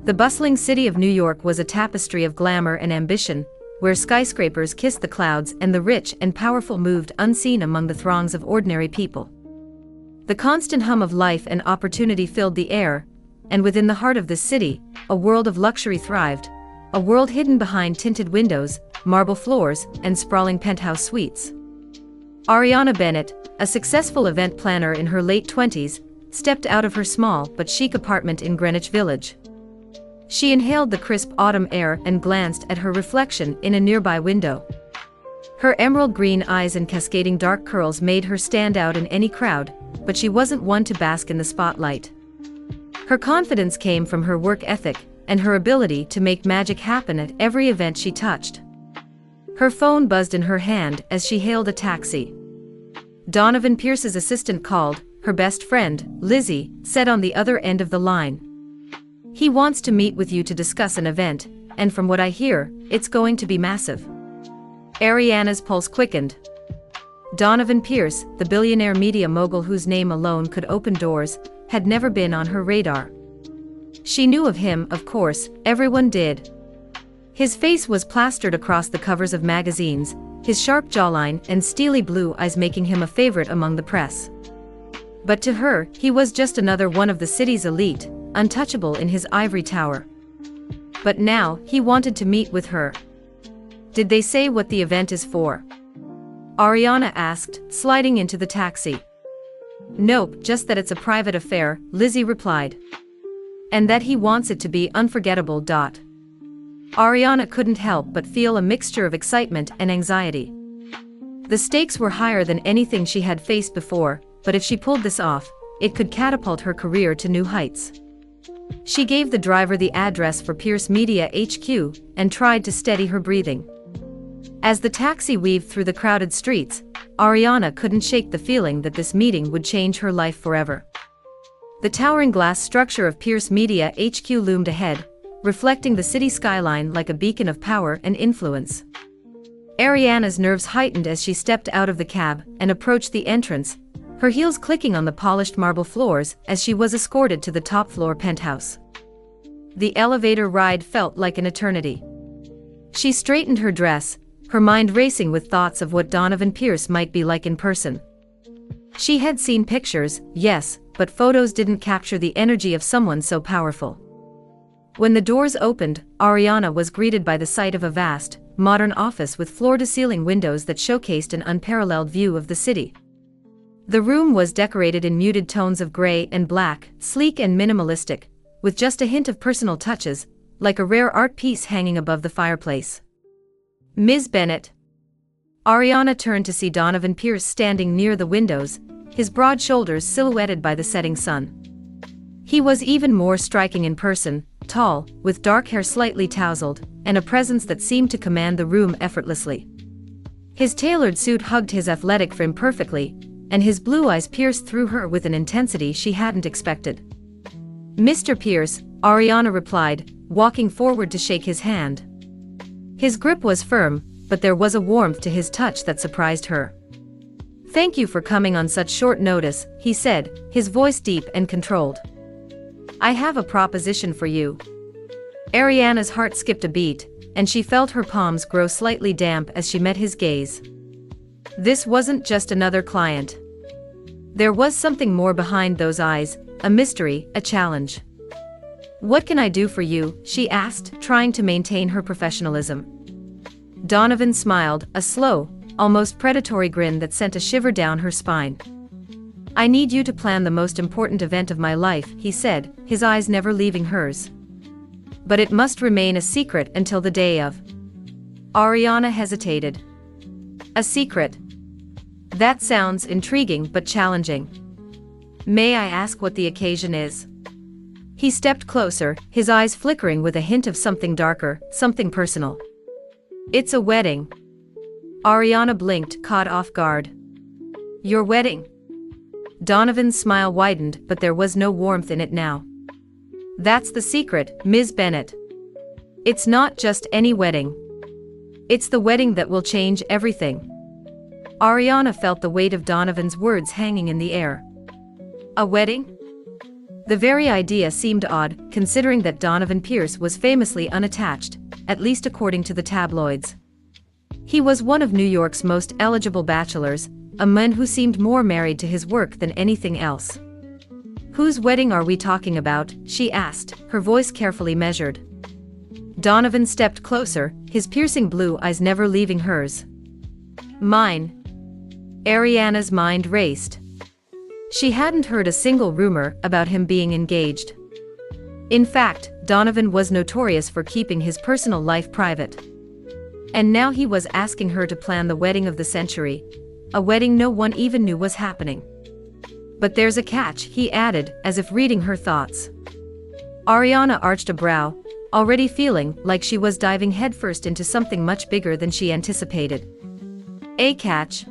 The bustling city of New York was a tapestry of glamour and ambition, where skyscrapers kissed the clouds and the rich and powerful moved unseen among the throngs of ordinary people. The constant hum of life and opportunity filled the air, and within the heart of this city, a world of luxury thrived, a world hidden behind tinted windows, marble floors, and sprawling penthouse suites. Ariana Bennett, a successful event planner in her late 20s, stepped out of her small but chic apartment in Greenwich Village. She inhaled the crisp autumn air and glanced at her reflection in a nearby window. Her emerald green eyes and cascading dark curls made her stand out in any crowd, but she wasn't one to bask in the spotlight. Her confidence came from her work ethic and her ability to make magic happen at every event she touched. Her phone buzzed in her hand as she hailed a taxi. Donovan Pierce's assistant called. Her best friend, Lizzie, said on the other end of the line. "He wants to meet with you to discuss an event, and from what I hear, it's going to be massive." Ariana's pulse quickened. Donovan Pierce, the billionaire media mogul whose name alone could open doors, had never been on her radar. She knew of him, of course, everyone did. His face was plastered across the covers of magazines, his sharp jawline and steely blue eyes making him a favorite among the press. But to her, he was just another one of the city's elite, untouchable in his ivory tower. But now, he wanted to meet with her. "Did they say what the event is for?" Ariana asked, sliding into the taxi. "Nope, just that it's a private affair," Lizzie replied. "And that he wants it to be unforgettable." Ariana couldn't help but feel a mixture of excitement and anxiety. The stakes were higher than anything she had faced before, but if she pulled this off, it could catapult her career to new heights. She gave the driver the address for Pierce Media HQ and tried to steady her breathing. As the taxi weaved through the crowded streets, Ariana couldn't shake the feeling that this meeting would change her life forever. The towering glass structure of Pierce Media HQ loomed ahead, reflecting the city skyline like a beacon of power and influence. Ariana's nerves heightened as she stepped out of the cab and approached the entrance, her heels clicking on the polished marble floors as she was escorted to the top-floor penthouse. The elevator ride felt like an eternity. She straightened her dress, her mind racing with thoughts of what Donovan Pierce might be like in person. She had seen pictures, yes, but photos didn't capture the energy of someone so powerful. When the doors opened, Ariana was greeted by the sight of a vast, modern office with floor-to-ceiling windows that showcased an unparalleled view of the city. The room was decorated in muted tones of gray and black, sleek and minimalistic, with just a hint of personal touches, like a rare art piece hanging above the fireplace. "Ms. Bennett." Ariana turned to see Donovan Pierce standing near the windows, his broad shoulders silhouetted by the setting sun. He was even more striking in person, tall, with dark hair slightly tousled, and a presence that seemed to command the room effortlessly. His tailored suit hugged his athletic frame perfectly, and his blue eyes pierced through her with an intensity she hadn't expected. "Mr. Pierce," Ariana replied, walking forward to shake his hand. His grip was firm, but there was a warmth to his touch that surprised her. "Thank you for coming on such short notice," he said, his voice deep and controlled. "I have a proposition for you." Ariana's heart skipped a beat, and she felt her palms grow slightly damp as she met his gaze. This wasn't just another client. There was something more behind those eyes, a mystery, a challenge. "What can I do for you?" she asked, trying to maintain her professionalism. Donovan smiled, a slow, almost predatory grin that sent a shiver down her spine. "I need you to plan the most important event of my life," he said, his eyes never leaving hers. "But it must remain a secret until the day of." Ariana hesitated. "A secret? That sounds intriguing but challenging. May I ask what the occasion is?" He stepped closer, his eyes flickering with a hint of something darker, something personal. "It's a wedding." Ariana blinked, caught off guard. "Your wedding?" Donovan's smile widened, but there was no warmth in it now. "That's the secret, Ms. Bennett. It's not just any wedding. It's the wedding that will change everything." Ariana felt the weight of Donovan's words hanging in the air. "A wedding?" The very idea seemed odd, considering that Donovan Pierce was famously unattached, at least according to the tabloids. He was one of New York's most eligible bachelors, a man who seemed more married to his work than anything else. "Whose wedding are we talking about?" she asked, her voice carefully measured. Donovan stepped closer, his piercing blue eyes never leaving hers. "Mine." Ariana's mind raced. She hadn't heard a single rumor about him being engaged. In fact, Donovan was notorious for keeping his personal life private. And now he was asking her to plan the wedding of the century, a wedding no one even knew was happening. "But there's a catch," he added, as if reading her thoughts. Ariana arched a brow, already feeling like she was diving headfirst into something much bigger than she anticipated. "A catch?"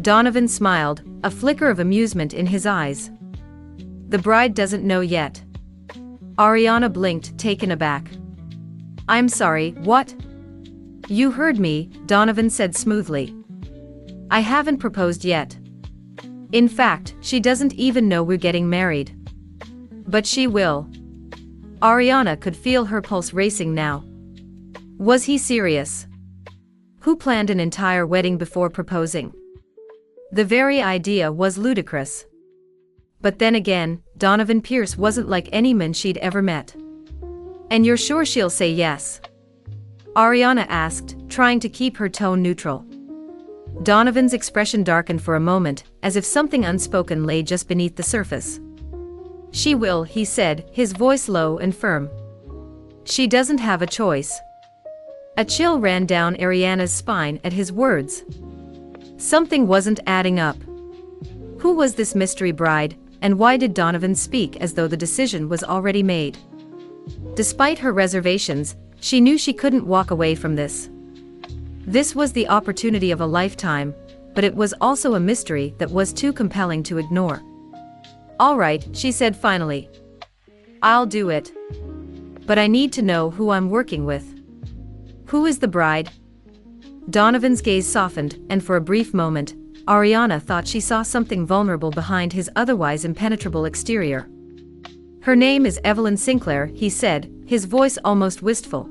Donovan smiled, a flicker of amusement in his eyes. "The bride doesn't know yet." Ariana blinked, taken aback. "I'm sorry, what?" "You heard me," Donovan said smoothly. "I haven't proposed yet. In fact, she doesn't even know we're getting married. But she will." Ariana could feel her pulse racing now. Was he serious? Who planned an entire wedding before proposing? The very idea was ludicrous. But then again, Donovan Pierce wasn't like any man she'd ever met. "And you're sure she'll say yes?" Ariana asked, trying to keep her tone neutral. Donovan's expression darkened for a moment, as if something unspoken lay just beneath the surface. "She will," he said, his voice low and firm. "She doesn't have a choice." A chill ran down Ariana's spine at his words. Something wasn't adding up. Who was this mystery bride, and why did Donovan speak as though the decision was already made? Despite her reservations, she knew she couldn't walk away from this. This was the opportunity of a lifetime, but it was also a mystery that was too compelling to ignore. "All right," she said finally. "I'll do it. But I need to know who I'm working with." "Who is the bride?" Donovan's gaze softened, and for a brief moment, Ariana thought she saw something vulnerable behind his otherwise impenetrable exterior. "Her name is Evelyn Sinclair," he said, his voice almost wistful.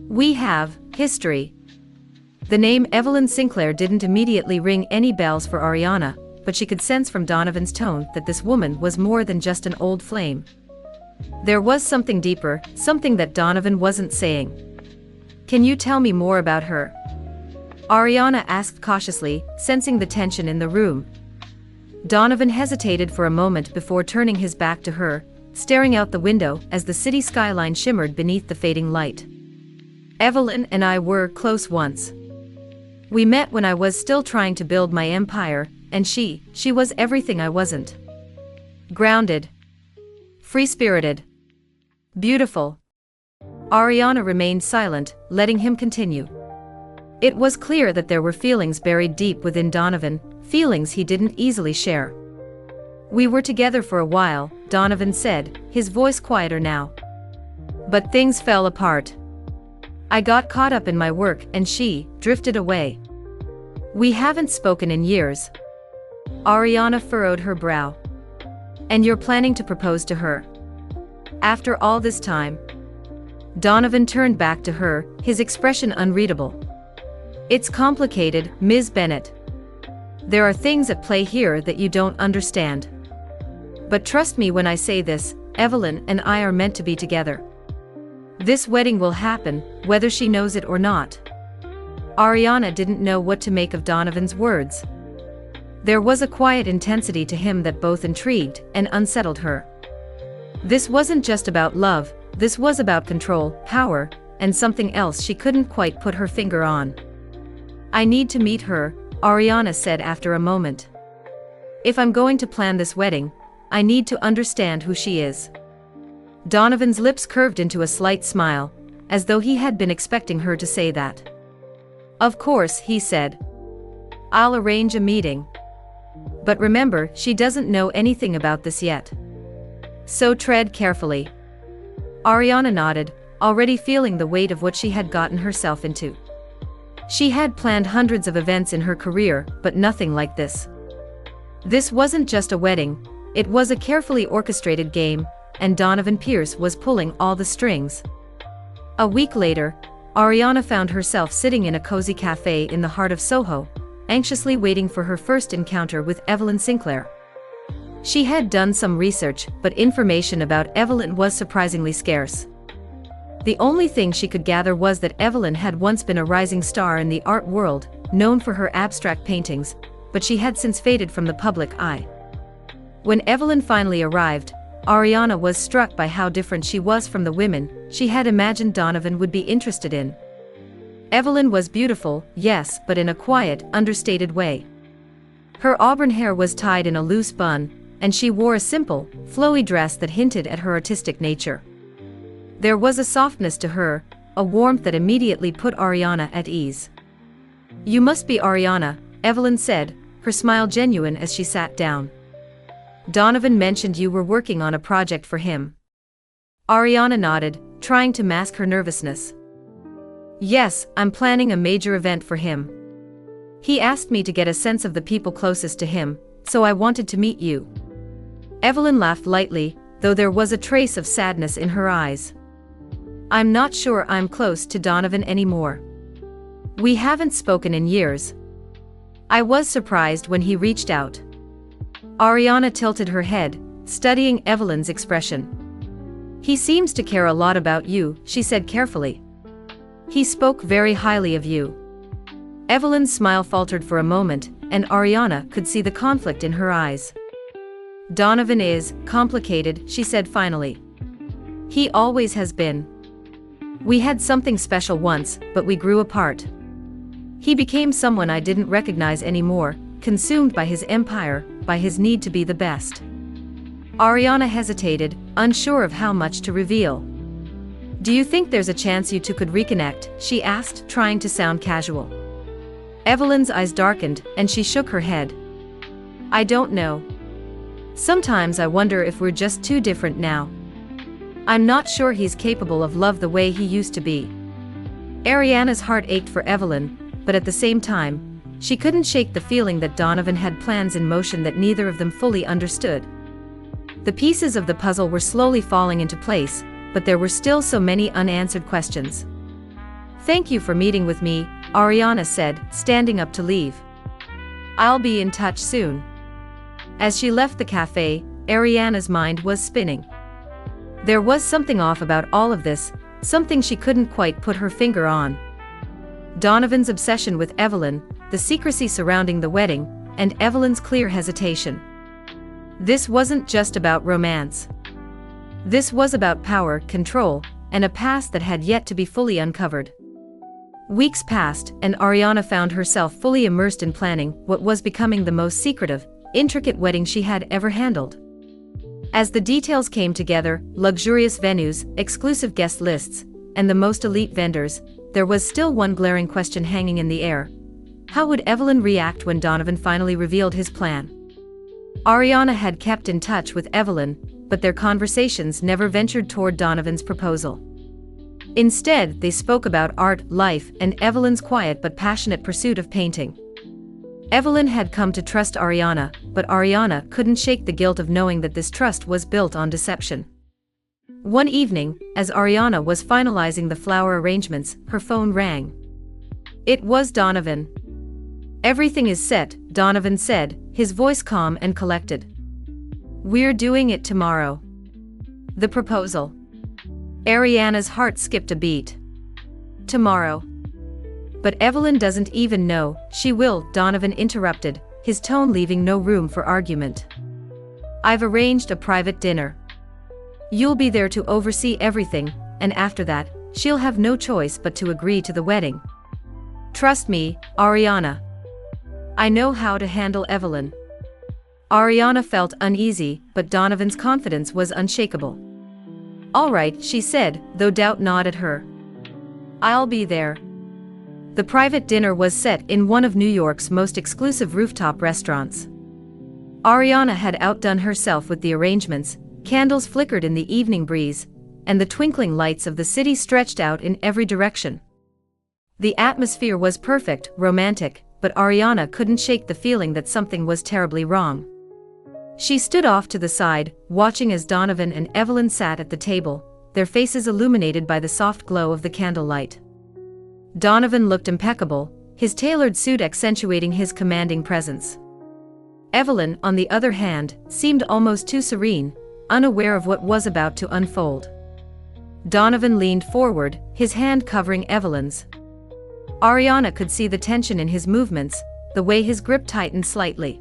"We have history." The name Evelyn Sinclair didn't immediately ring any bells for Ariana, but she could sense from Donovan's tone that this woman was more than just an old flame. There was something deeper, something that Donovan wasn't saying. "Can you tell me more about her?" Ariana asked cautiously, sensing the tension in the room. Donovan hesitated for a moment before turning his back to her, staring out the window as the city skyline shimmered beneath the fading light. "Evelyn and I were close once. We met when I was still trying to build my empire, and she was everything I wasn't. Grounded. Free-spirited. Beautiful." Ariana remained silent, letting him continue. It was clear that there were feelings buried deep within Donovan, feelings he didn't easily share. "We were together for a while," Donovan said, his voice quieter now. "But things fell apart. I got caught up in my work and she drifted away. We haven't spoken in years." Ariana furrowed her brow. "And you're planning to propose to her? After all this time?" Donovan turned back to her, his expression unreadable. "It's complicated, Ms. Bennett. There are things at play here that you don't understand. But trust me when I say this, Evelyn and I are meant to be together. This wedding will happen, whether she knows it or not." Ariana didn't know what to make of Donovan's words. There was a quiet intensity to him that both intrigued and unsettled her. This wasn't just about love, this was about control, power, and something else she couldn't quite put her finger on. "I need to meet her," Ariana said after a moment. "If I'm going to plan this wedding, I need to understand who she is." Donovan's lips curved into a slight smile, as though he had been expecting her to say that. "Of course," he said. "I'll arrange a meeting. But remember, she doesn't know anything about this yet. So tread carefully." Ariana nodded, already feeling the weight of what she had gotten herself into. She had planned hundreds of events in her career, but nothing like this. This wasn't just a wedding, It was a carefully orchestrated game, and Donovan Pierce was pulling all the strings. A week later, Ariana found herself sitting in a cozy cafe in the heart of Soho, anxiously waiting for her first encounter with Evelyn Sinclair. She had done some research, but information about Evelyn was surprisingly scarce. The only thing she could gather was that Evelyn had once been a rising star in the art world, known for her abstract paintings, but she had since faded from the public eye. When Evelyn finally arrived, Ariana was struck by how different she was from the women she had imagined Donovan would be interested in. Evelyn was beautiful, yes, but in a quiet, understated way. Her auburn hair was tied in a loose bun, and she wore a simple, flowy dress that hinted at her artistic nature. There was a softness to her, a warmth that immediately put Ariana at ease. "You must be Ariana," Evelyn said, her smile genuine as she sat down. "Donovan mentioned you were working on a project for him." Ariana nodded, trying to mask her nervousness. "Yes, I'm planning a major event for him. He asked me to get a sense of the people closest to him, so I wanted to meet you." Evelyn laughed lightly, though there was a trace of sadness in her eyes. "I'm not sure I'm close to Donovan anymore. We haven't spoken in years. I was surprised when he reached out." Ariana tilted her head, studying Evelyn's expression. "He seems to care a lot about you," she said carefully. "He spoke very highly of you." Evelyn's smile faltered for a moment, and Ariana could see the conflict in her eyes. "Donovan is complicated," she said finally. "He always has been. We had something special once, but we grew apart. He became someone I didn't recognize anymore, consumed by his empire, by his need to be the best." Ariana hesitated, unsure of how much to reveal. "Do you think there's a chance you two could reconnect?" she asked, trying to sound casual. Evelyn's eyes darkened, and she shook her head. "I don't know. Sometimes I wonder if we're just too different now. I'm not sure he's capable of love the way he used to be." Ariana's heart ached for Evelyn, but at the same time, she couldn't shake the feeling that Donovan had plans in motion that neither of them fully understood. The pieces of the puzzle were slowly falling into place, but there were still so many unanswered questions. "Thank you for meeting with me," Ariana said, standing up to leave. "I'll be in touch soon." As she left the cafe, Ariana's mind was spinning. There was something off about all of this, something she couldn't quite put her finger on. Donovan's obsession with Evelyn, the secrecy surrounding the wedding, and Evelyn's clear hesitation. This wasn't just about romance. This was about power, control, and a past that had yet to be fully uncovered. Weeks passed, and Ariana found herself fully immersed in planning what was becoming the most secretive, intricate wedding she had ever handled. As the details came together, luxurious venues, exclusive guest lists, and the most elite vendors, there was still one glaring question hanging in the air. How would Evelyn react when Donovan finally revealed his plan? Ariana had kept in touch with Evelyn, but their conversations never ventured toward Donovan's proposal. Instead, they spoke about art, life, and Evelyn's quiet but passionate pursuit of painting. Evelyn had come to trust Ariana, but Ariana couldn't shake the guilt of knowing that this trust was built on deception. One evening, as Ariana was finalizing the flower arrangements, her phone rang. It was Donovan. "Everything is set," Donovan said, his voice calm and collected. "We're doing it tomorrow." The proposal. Ariana's heart skipped a beat. "Tomorrow. But Evelyn doesn't even know." "She will," Donovan interrupted, his tone leaving no room for argument. "I've arranged a private dinner. You'll be there to oversee everything, and after that, she'll have no choice but to agree to the wedding. Trust me, Ariana. I know how to handle Evelyn." Ariana felt uneasy, but Donovan's confidence was unshakable. "All right," she said, though doubt gnawed at her. "I'll be there." The private dinner was set in one of New York's most exclusive rooftop restaurants. Ariana had outdone herself with the arrangements. Candles flickered in the evening breeze, and the twinkling lights of the city stretched out in every direction. The atmosphere was perfect, romantic, but Ariana couldn't shake the feeling that something was terribly wrong. She stood off to the side, watching as Donovan and Evelyn sat at the table, their faces illuminated by the soft glow of the candlelight. Donovan looked impeccable, his tailored suit accentuating his commanding presence. Evelyn, on the other hand, seemed almost too serene, unaware of what was about to unfold. Donovan leaned forward, his hand covering Evelyn's. Ariana could see the tension in his movements, the way his grip tightened slightly.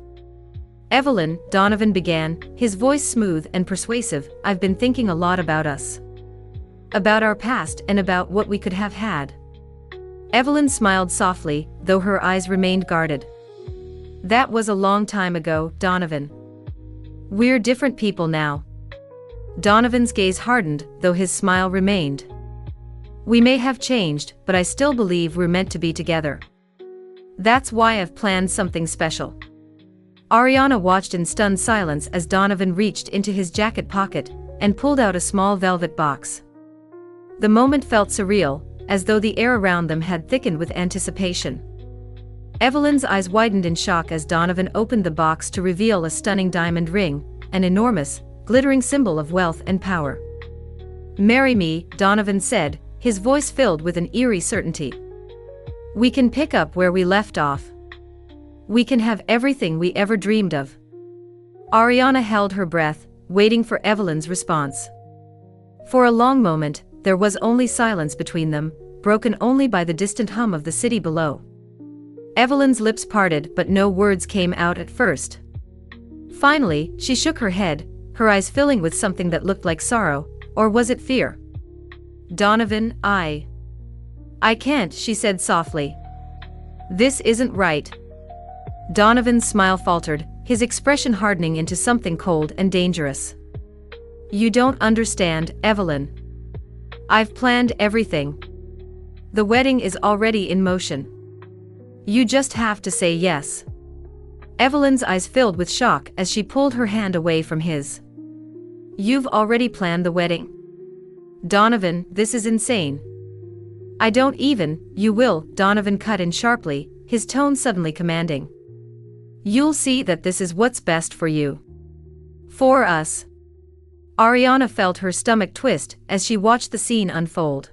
"Evelyn," Donovan began, his voice smooth and persuasive, "I've been thinking a lot about us. About our past and about what we could have had." Evelyn smiled softly, though her eyes remained guarded. "That was a long time ago, Donovan. We're different people now." Donovan's gaze hardened, though his smile remained. "We may have changed, but I still believe we're meant to be together. That's why I've planned something special." Ariana watched in stunned silence as Donovan reached into his jacket pocket and pulled out a small velvet box. The moment felt surreal, as though the air around them had thickened with anticipation. Evelyn's eyes widened in shock as Donovan opened the box to reveal a stunning diamond ring, an enormous, glittering symbol of wealth and power. "Marry me," Donovan said, his voice filled with an eerie certainty. "We can pick up where we left off. We can have everything we ever dreamed of." Ariana held her breath, waiting for Evelyn's response. For a long moment, there was only silence between them, broken only by the distant hum of the city below. Evelyn's lips parted, but no words came out at first. Finally, she shook her head, her eyes filling with something that looked like sorrow, or was it fear? "Donovan, I can't," she said softly. "This isn't right." Donovan's smile faltered, his expression hardening into something cold and dangerous. "You don't understand, Evelyn. I've planned everything. The wedding is already in motion. You just have to say yes." Evelyn's eyes filled with shock as she pulled her hand away from his. "You've already planned the wedding? Donovan, this is insane." "I don't even, you will," Donovan cut in sharply, his tone suddenly commanding. "You'll see that this is what's best for you. For us." Ariana felt her stomach twist as she watched the scene unfold.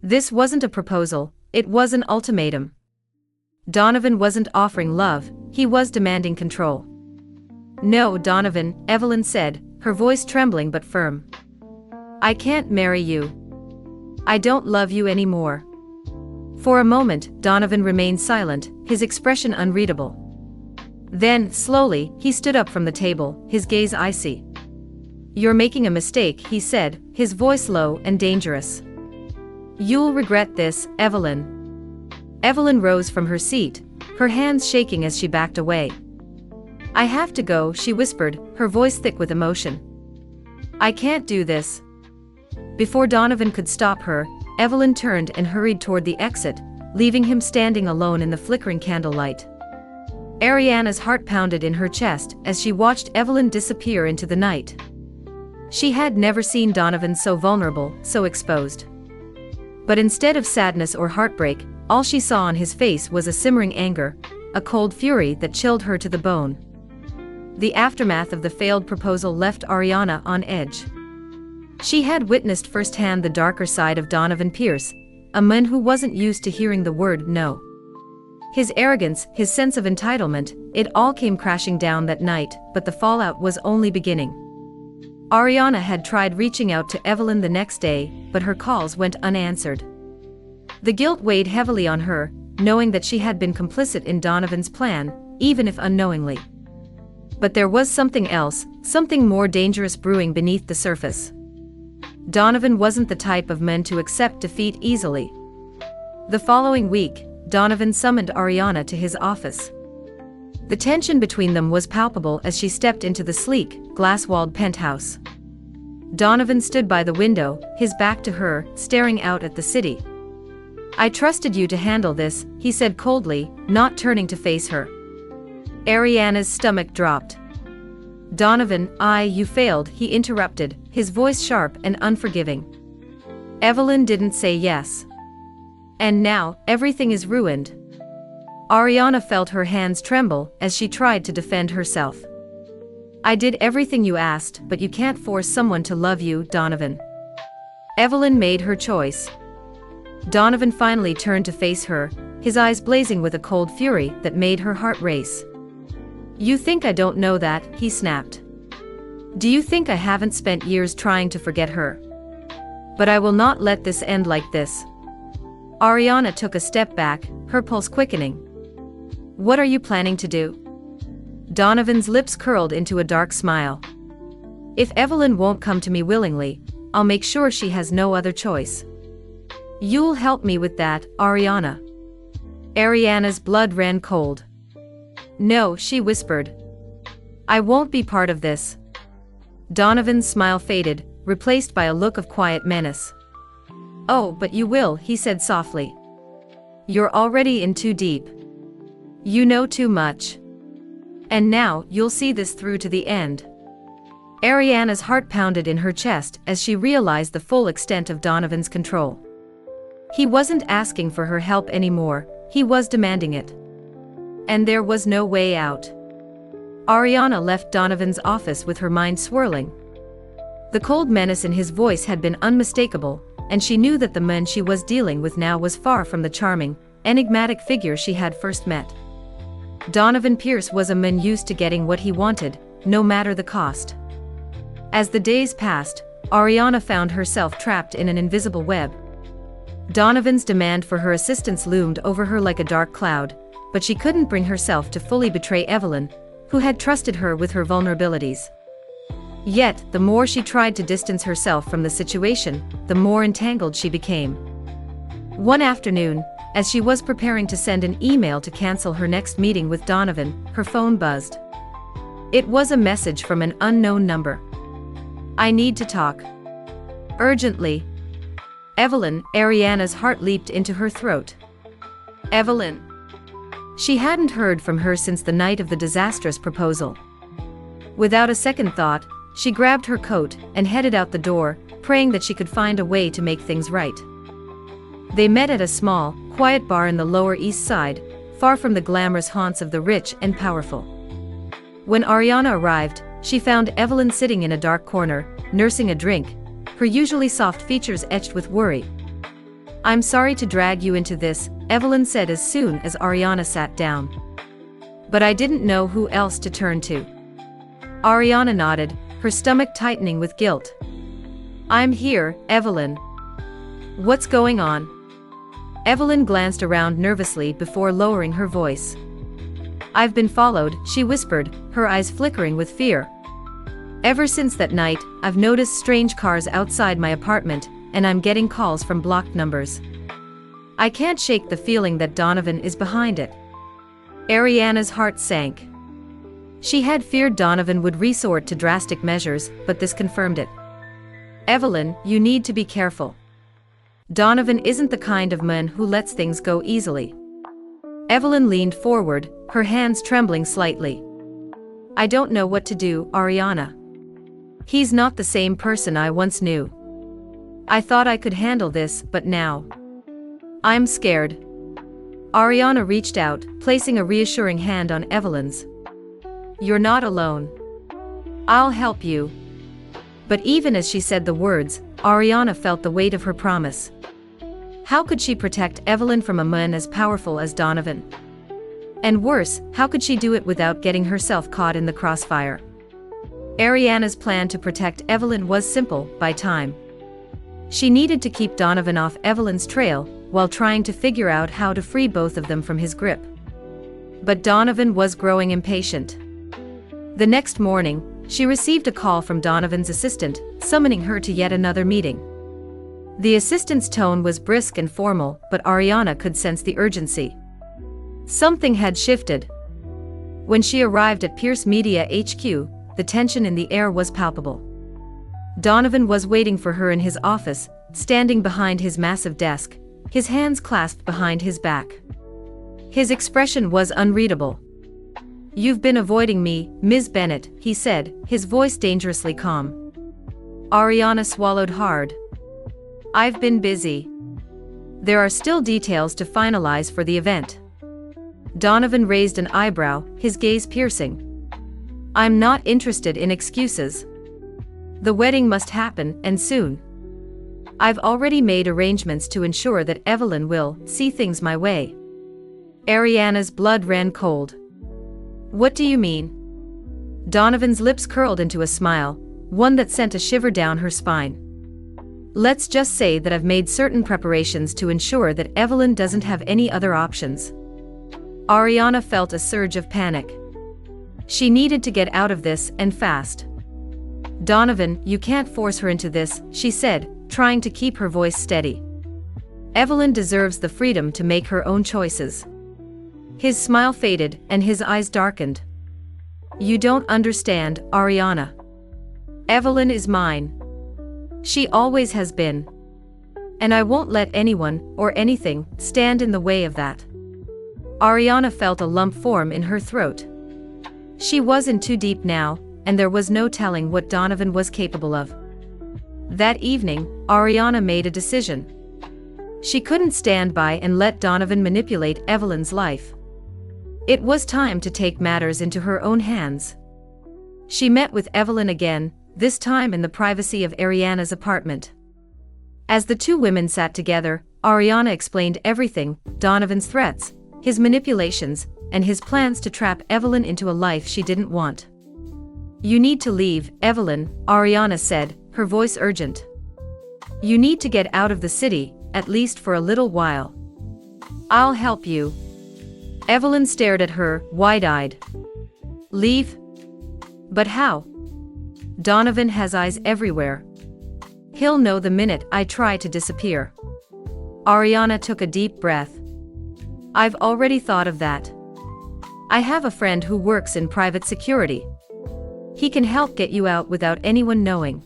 This wasn't a proposal, it was an ultimatum. Donovan wasn't offering love, he was demanding control. "No, Donovan," Evelyn said, her voice trembling but firm. "I can't marry you. I don't love you anymore." For a moment, Donovan remained silent, his expression unreadable. Then, slowly, he stood up from the table, his gaze icy. "You're making a mistake," he said, his voice low and dangerous. "You'll regret this, Evelyn." Evelyn rose from her seat, her hands shaking as she backed away. "I have to go," she whispered, her voice thick with emotion. "I can't do this." Before Donovan could stop her, Evelyn turned and hurried toward the exit, leaving him standing alone in the flickering candlelight. Ariana's heart pounded in her chest as she watched Evelyn disappear into the night. She had never seen Donovan so vulnerable, so exposed. But instead of sadness or heartbreak, all she saw on his face was a simmering anger, a cold fury that chilled her to the bone. The aftermath of the failed proposal left Ariana on edge. She had witnessed firsthand the darker side of Donovan Pierce, a man who wasn't used to hearing the word no. His arrogance, his sense of entitlement, it all came crashing down that night, but the fallout was only beginning. Ariana had tried reaching out to Evelyn the next day, but her calls went unanswered. The guilt weighed heavily on her, knowing that she had been complicit in Donovan's plan, even if unknowingly. But there was something else, something more dangerous brewing beneath the surface. Donovan wasn't the type of man to accept defeat easily. The following week, Donovan summoned Ariana to his office. The tension between them was palpable as she stepped into the sleek, glass-walled penthouse. Donovan stood by the window, his back to her, staring out at the city. "I trusted you to handle this," he said coldly, not turning to face her. Ariana's stomach dropped. "Donovan, you failed," he interrupted, his voice sharp and unforgiving. "Evelyn didn't say yes. And now, everything is ruined." Ariana felt her hands tremble as she tried to defend herself. I did everything you asked, but you can't force someone to love you, Donovan. Evelyn made her choice. Donovan finally turned to face her, his eyes blazing with a cold fury that made her heart race. You think I don't know that, he snapped. Do you think I haven't spent years trying to forget her? But I will not let this end like this. Ariana took a step back, her pulse quickening. What are you planning to do? Donovan's lips curled into a dark smile. If Evelyn won't come to me willingly, I'll make sure she has no other choice. You'll help me with that, Ariana. Ariana's blood ran cold. No, she whispered. I won't be part of this. Donovan's smile faded, replaced by a look of quiet menace. Oh, but you will, he said softly. You're already in too deep. You know too much. And now, you'll see this through to the end. Ariana's heart pounded in her chest as she realized the full extent of Donovan's control. He wasn't asking for her help anymore, he was demanding it. And there was no way out. Ariana left Donovan's office with her mind swirling. The cold menace in his voice had been unmistakable, and she knew that the man she was dealing with now was far from the charming, enigmatic figure she had first met. Donovan Pierce was a man used to getting what he wanted, no matter the cost. As the days passed, Ariana found herself trapped in an invisible web. Donovan's demand for her assistance loomed over her like a dark cloud, but she couldn't bring herself to fully betray Evelyn, who had trusted her with her vulnerabilities. Yet, the more she tried to distance herself from the situation, the more entangled she became. One afternoon, as she was preparing to send an email to cancel her next meeting with Donovan, her phone buzzed. It was a message from an unknown number. I need to talk. Urgently. Evelyn, Ariana's heart leaped into her throat. Evelyn. She hadn't heard from her since the night of the disastrous proposal. Without a second thought, she grabbed her coat and headed out the door, praying that she could find a way to make things right. They met at a small, quiet bar in the Lower East Side, far from the glamorous haunts of the rich and powerful. When Ariana arrived, she found Evelyn sitting in a dark corner, nursing a drink, her usually soft features etched with worry. I'm sorry to drag you into this, Evelyn said as soon as Ariana sat down. But I didn't know who else to turn to. Ariana nodded, her stomach tightening with guilt. I'm here, Evelyn. What's going on? Evelyn glanced around nervously before lowering her voice. I've been followed, she whispered, her eyes flickering with fear. Ever since that night, I've noticed strange cars outside my apartment, and I'm getting calls from blocked numbers. I can't shake the feeling that Donovan is behind it. Ariana's heart sank. She had feared Donovan would resort to drastic measures, but this confirmed it. Evelyn, you need to be careful. Donovan isn't the kind of man who lets things go easily. Evelyn leaned forward, her hands trembling slightly. I don't know what to do, Ariana. He's not the same person I once knew. I thought I could handle this, but now I'm scared. Ariana reached out, placing a reassuring hand on Evelyn's. You're not alone. I'll help you. But even as she said the words, Ariana felt the weight of her promise. How could she protect Evelyn from a man as powerful as Donovan? And worse, how could she do it without getting herself caught in the crossfire? Ariana's plan to protect Evelyn was simple: buy time. She needed to keep Donovan off Evelyn's trail, while trying to figure out how to free both of them from his grip. But Donovan was growing impatient. The next morning, she received a call from Donovan's assistant, summoning her to yet another meeting. The assistant's tone was brisk and formal, but Ariana could sense the urgency. Something had shifted. When she arrived at Pierce Media HQ, the tension in the air was palpable. Donovan was waiting for her in his office, standing behind his massive desk, his hands clasped behind his back. His expression was unreadable. You've been avoiding me, Ms. Bennett, he said, his voice dangerously calm. Ariana swallowed hard. I've been busy. There are still details to finalize for the event. Donovan raised an eyebrow, his gaze piercing. I'm not interested in excuses. The wedding must happen, and soon. I've already made arrangements to ensure that Evelyn will see things my way. Ariana's blood ran cold. What do you mean? Donovan's lips curled into a smile, one that sent a shiver down her spine. Let's just say that I've made certain preparations to ensure that Evelyn doesn't have any other options. Ariana felt a surge of panic. She needed to get out of this, and fast. Donovan, you can't force her into this, she said, trying to keep her voice steady. Evelyn deserves the freedom to make her own choices. His smile faded, and his eyes darkened. You don't understand, Ariana. Evelyn is mine. She always has been. And I won't let anyone, or anything, stand in the way of that. Ariana felt a lump form in her throat. She was in too deep now, and there was no telling what Donovan was capable of. That evening, Ariana made a decision. She couldn't stand by and let Donovan manipulate Evelyn's life. It was time to take matters into her own hands. She met with Evelyn again, this time in the privacy of Ariana's apartment. As the two women sat together, Ariana explained everything: Donovan's threats, his manipulations, and his plans to trap Evelyn into a life she didn't want. You need to leave, Evelyn, Ariana said, her voice urgent. You need to get out of the city, at least for a little while. I'll help you. Evelyn stared at her, wide-eyed. Leave? But how? Donovan has eyes everywhere. He'll know the minute I try to disappear. Ariana took a deep breath. I've already thought of that. I have a friend who works in private security. He can help get you out without anyone knowing.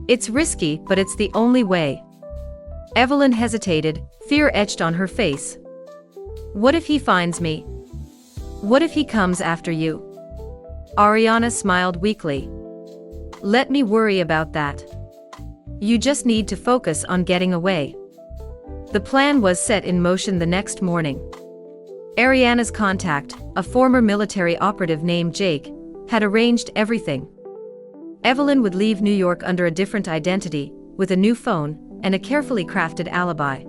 It's risky, but it's the only way. Evelyn hesitated, fear etched on her face. What if he finds me? What if he comes after you? Ariana smiled weakly. Let me worry about that. You just need to focus on getting away. The plan was set in motion the next morning. Ariana's contact, a former military operative named Jake, had arranged everything. Evelyn would leave New York under a different identity, with a new phone, and a carefully crafted alibi.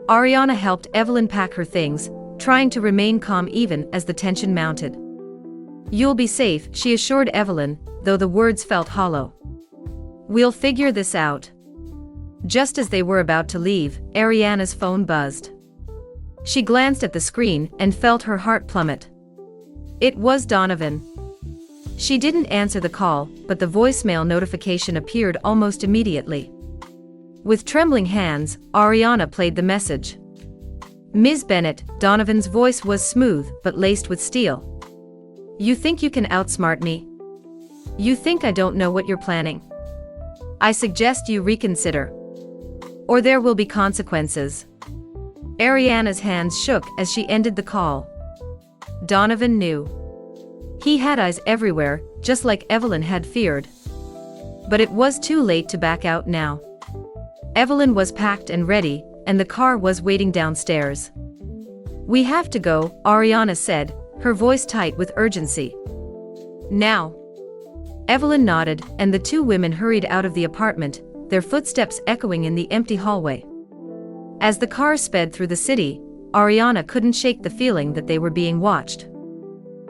Ariana helped Evelyn pack her things, trying to remain calm even as the tension mounted. You'll be safe, she assured Evelyn, though the words felt hollow. We'll figure this out. Just as they were about to leave, Ariana's phone buzzed. She glanced at the screen and felt her heart plummet. It was Donovan. She didn't answer the call, but the voicemail notification appeared almost immediately. With trembling hands, Ariana played the message. Ms. Bennett, Donovan's voice was smooth but laced with steel. You think you can outsmart me? You think I don't know what you're planning? I suggest you reconsider. Or there will be consequences. Ariana's hands shook as she ended the call. Donovan knew. He had eyes everywhere, just like Evelyn had feared. But it was too late to back out now. Evelyn was packed and ready, and the car was waiting downstairs. We have to go, Ariana said, her voice tight with urgency. Now. Evelyn nodded, and the two women hurried out of the apartment, their footsteps echoing in the empty hallway. As the car sped through the city, Ariana couldn't shake the feeling that they were being watched.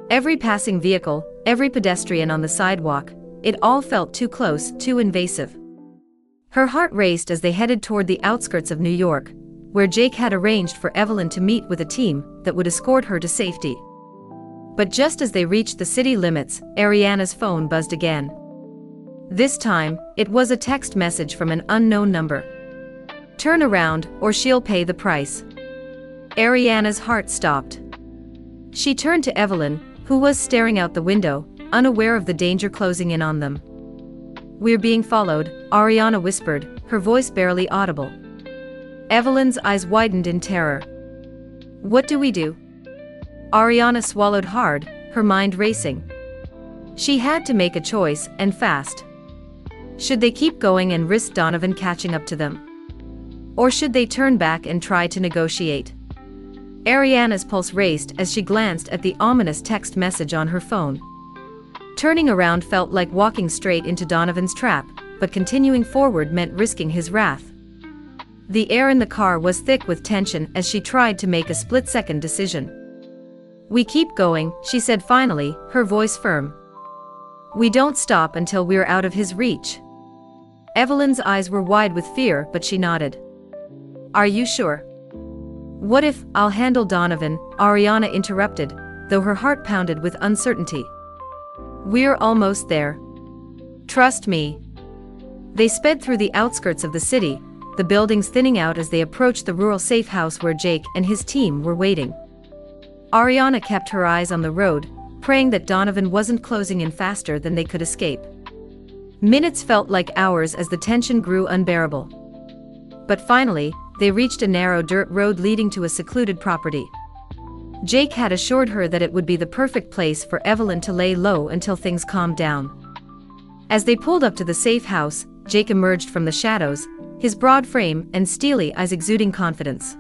Every passing vehicle, every pedestrian on the sidewalk, it all felt too close, too invasive. Her heart raced as they headed toward the outskirts of New York, where Jake had arranged for Evelyn to meet with a team that would escort her to safety. But just as they reached the city limits, Ariana's phone buzzed again. This time, it was a text message from an unknown number. Turn around, or she'll pay the price. Ariana's heart stopped. She turned to Evelyn, who was staring out the window, unaware of the danger closing in on them. We're being followed, Ariana whispered, her voice barely audible. Evelyn's eyes widened in terror. What do we do? Ariana swallowed hard, her mind racing. She had to make a choice, and fast. Should they keep going and risk Donovan catching up to them? Or should they turn back and try to negotiate? Ariana's pulse raced as she glanced at the ominous text message on her phone. Turning around felt like walking straight into Donovan's trap, but continuing forward meant risking his wrath. The air in the car was thick with tension as she tried to make a split-second decision. "We keep going," she said finally, her voice firm. "We don't stop until we're out of his reach." Evelyn's eyes were wide with fear, but she nodded. "Are you sure?" "What if I'll handle Donovan?" Ariana interrupted, though her heart pounded with uncertainty. "We're almost there. Trust me." They sped through the outskirts of the city, the buildings thinning out as they approached the rural safe house where Jake and his team were waiting. Ariana kept her eyes on the road, praying that Donovan wasn't closing in faster than they could escape. Minutes felt like hours as the tension grew unbearable. But finally, they reached a narrow dirt road leading to a secluded property. Jake had assured her that it would be the perfect place for Evelyn to lay low until things calmed down. As they pulled up to the safe house, Jake emerged from the shadows, his broad frame and steely eyes exuding confidence.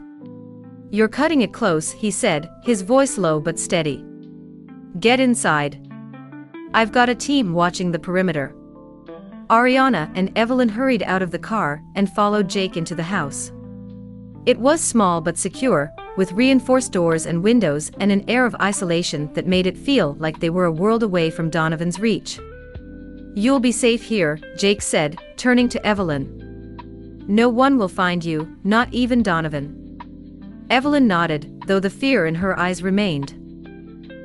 "You're cutting it close," he said, his voice low but steady. "Get inside. I've got a team watching the perimeter." Ariana and Evelyn hurried out of the car and followed Jake into the house. It was small but secure, with reinforced doors and windows and an air of isolation that made it feel like they were a world away from Donovan's reach. "You'll be safe here," Jake said, turning to Evelyn. "No one will find you, not even Donovan." Evelyn nodded, though the fear in her eyes remained.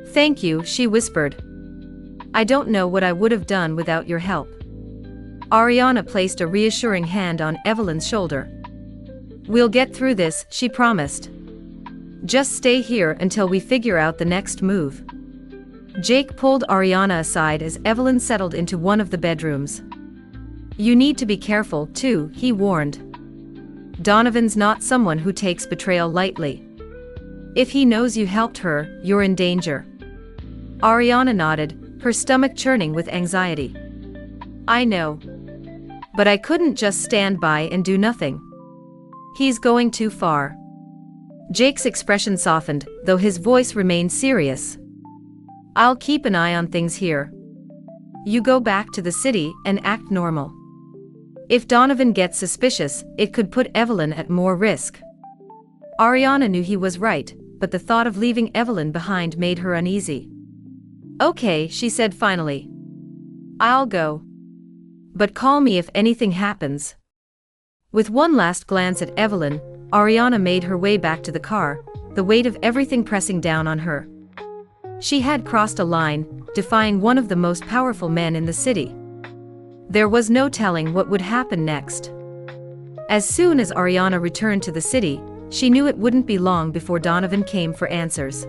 "Thank you," she whispered. "I don't know what I would have done without your help." Ariana placed a reassuring hand on Evelyn's shoulder. "We'll get through this," she promised. "Just stay here until we figure out the next move." Jake pulled Ariana aside as Evelyn settled into one of the bedrooms. "You need to be careful, too," he warned. "Donovan's not someone who takes betrayal lightly. If he knows you helped her, you're in danger." Ariana nodded, her stomach churning with anxiety. "I know. But I couldn't just stand by and do nothing. He's going too far." Jake's expression softened, though his voice remained serious. "I'll keep an eye on things here. You go back to the city and act normal. If Donovan gets suspicious, it could put Evelyn at more risk." Ariana knew he was right, but the thought of leaving Evelyn behind made her uneasy. "Okay," she said finally. "I'll go. But call me if anything happens." With one last glance at Evelyn, Ariana made her way back to the car, the weight of everything pressing down on her. She had crossed a line, defying one of the most powerful men in the city. There was no telling what would happen next. As soon as Ariana returned to the city, she knew it wouldn't be long before Donovan came for answers.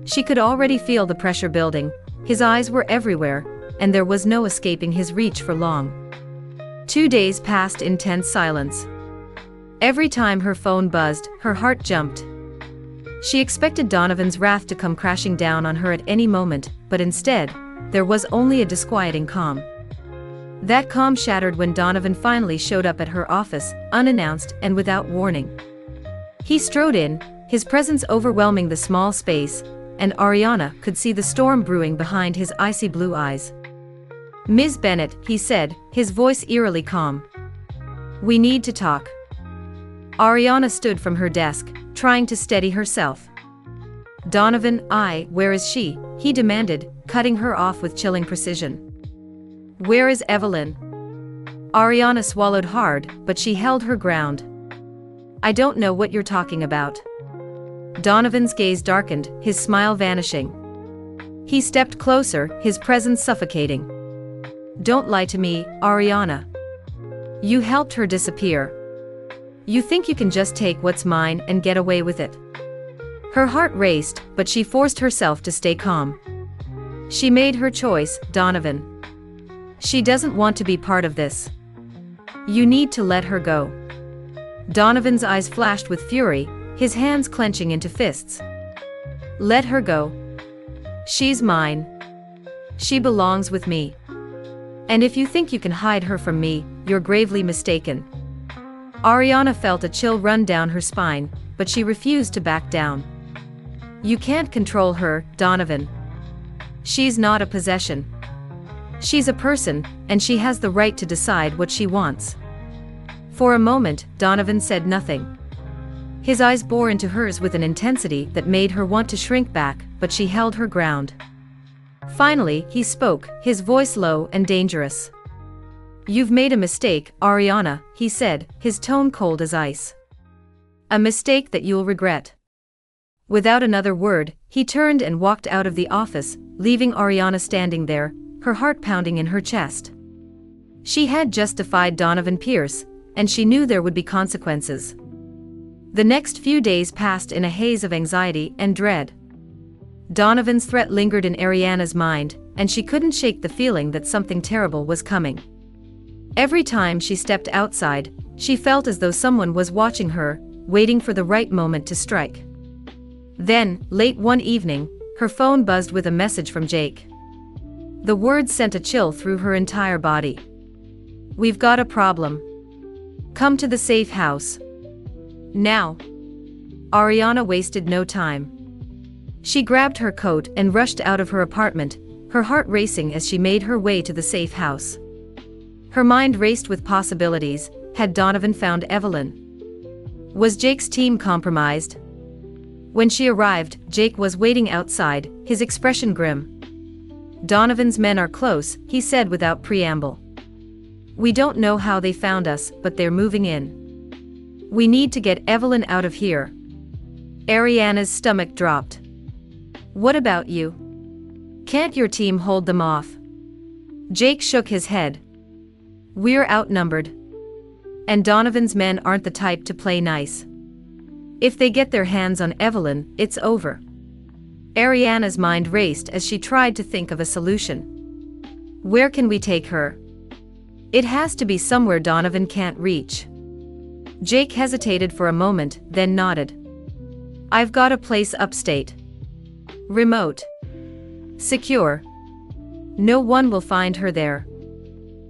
She could already feel the pressure building, his eyes were everywhere, and there was no escaping his reach for long. 2 days passed in tense silence. Every time her phone buzzed, her heart jumped. She expected Donovan's wrath to come crashing down on her at any moment, but instead, there was only a disquieting calm. That calm shattered when Donovan finally showed up at her office, unannounced and without warning. He strode in, his presence overwhelming the small space, and Ariana could see the storm brewing behind his icy blue eyes. "Ms. Bennett," he said, his voice eerily calm. "We need to talk." Ariana stood from her desk, trying to steady herself. "Donovan, where is she?" he demanded, cutting her off with chilling precision. "Where is Evelyn?" Ariana swallowed hard, but she held her ground. "I don't know what you're talking about." Donovan's gaze darkened, his smile vanishing. He stepped closer, his presence suffocating. "Don't lie to me, Ariana. You helped her disappear. You think you can just take what's mine and get away with it?" Her heart raced, but she forced herself to stay calm. She made her choice, Donovan. She doesn't want to be part of this. You need to let her go. Donovan's eyes flashed with fury, his hands clenching into fists. "Let her go. She's mine. She belongs with me. And if you think you can hide her from me, you're gravely mistaken." Ariana felt a chill run down her spine, but she refused to back down. "You can't control her, Donovan. She's not a possession. She's a person, and she has the right to decide what she wants. For a moment, Donovan said nothing. His eyes bore into hers with an intensity that made her want to shrink back, but she held her ground. Finally, he spoke, his voice low and dangerous. "You've made a mistake, Ariana," he said, his tone cold as ice. "A mistake that you'll regret." Without another word, he turned and walked out of the office, leaving Ariana standing there, her heart pounding in her chest. She had just defied Donovan Pierce, and she knew there would be consequences. The next few days passed in a haze of anxiety and dread. Donovan's threat lingered in Ariana's mind, and she couldn't shake the feeling that something terrible was coming. Every time she stepped outside, she felt as though someone was watching her, waiting for the right moment to strike. Then, late one evening, her phone buzzed with a message from Jake. The words sent a chill through her entire body. "We've got a problem. Come to the safe house. Now." Ariana wasted no time. She grabbed her coat and rushed out of her apartment, her heart racing as she made her way to the safe house. Her mind raced with possibilities. Had Donovan found Evelyn? Was Jake's team compromised? When she arrived, Jake was waiting outside, his expression grim. "Donovan's men are close," he said without preamble. "We don't know how they found us, but they're moving in. We need to get Evelyn out of here." Ariana's stomach dropped. "What about you? Can't your team hold them off?" Jake shook his head. "We're outnumbered. And Donovan's men aren't the type to play nice. If they get their hands on Evelyn, it's over." Ariana's mind raced as she tried to think of a solution. "Where can we take her? It has to be somewhere Donovan can't reach." Jake hesitated for a moment, then nodded. "I've got a place upstate. Remote. Secure. No one will find her there."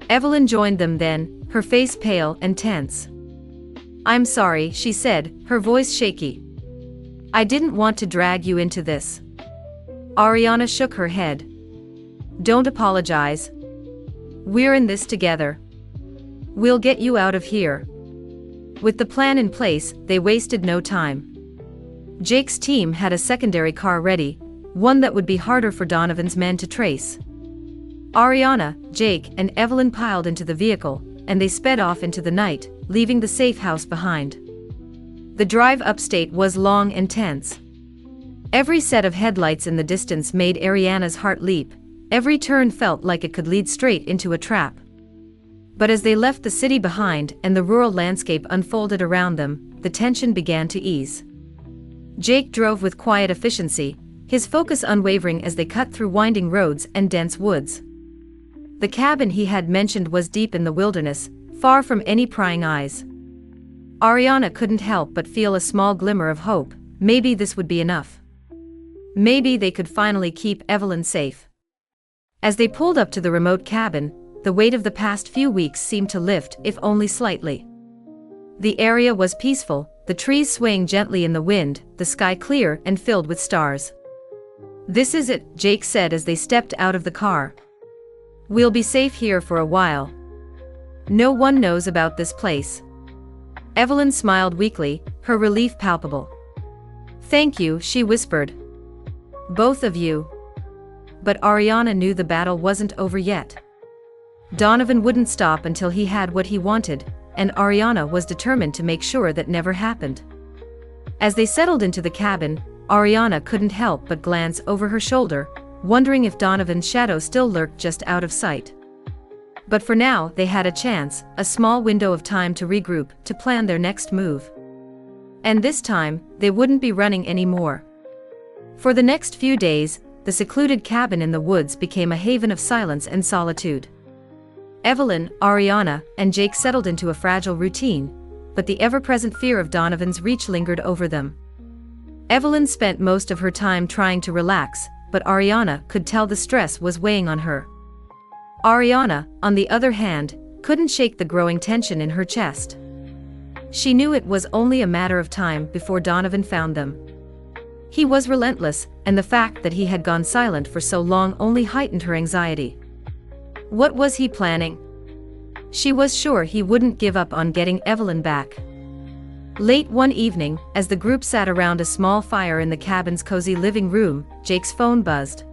Evelyn joined them then, her face pale and tense. "I'm sorry," she said, her voice shaky. "I didn't want to drag you into this." Ariana shook her head. "Don't apologize. We're in this together. We'll get you out of here." With the plan in place, they wasted no time. Jake's team had a secondary car ready, one that would be harder for Donovan's men to trace. Ariana, Jake, and Evelyn piled into the vehicle, and they sped off into the night, leaving the safe house behind. The drive upstate was long and tense. Every set of headlights in the distance made Ariana's heart leap. Every turn felt like it could lead straight into a trap. But as they left the city behind and the rural landscape unfolded around them, the tension began to ease. Jake drove with quiet efficiency, his focus unwavering as they cut through winding roads and dense woods. The cabin he had mentioned was deep in the wilderness, far from any prying eyes. Ariana couldn't help but feel a small glimmer of hope. Maybe this would be enough. Maybe they could finally keep Evelyn safe. As they pulled up to the remote cabin, the weight of the past few weeks seemed to lift, if only slightly. The area was peaceful, the trees swaying gently in the wind, the sky clear and filled with stars. "This is it," Jake said as they stepped out of the car. "We'll be safe here for a while. No one knows about this place." Evelyn smiled weakly, her relief palpable. "Thank you," she whispered. "Both of you." But Ariana knew the battle wasn't over yet. Donovan wouldn't stop until he had what he wanted, and Ariana was determined to make sure that never happened. As they settled into the cabin, Ariana couldn't help but glance over her shoulder, wondering if Donovan's shadow still lurked just out of sight. But for now, they had a chance, a small window of time to regroup, to plan their next move. And this time, they wouldn't be running anymore. For the next few days, the secluded cabin in the woods became a haven of silence and solitude. Evelyn, Ariana, and Jake settled into a fragile routine, but the ever-present fear of Donovan's reach lingered over them. Evelyn spent most of her time trying to relax, but Ariana could tell the stress was weighing on her. Ariana, on the other hand, couldn't shake the growing tension in her chest. She knew it was only a matter of time before Donovan found them. He was relentless, and the fact that he had gone silent for so long only heightened her anxiety. What was he planning? She was sure he wouldn't give up on getting Evelyn back. Late one evening, as the group sat around a small fire in the cabin's cozy living room, Jake's phone buzzed.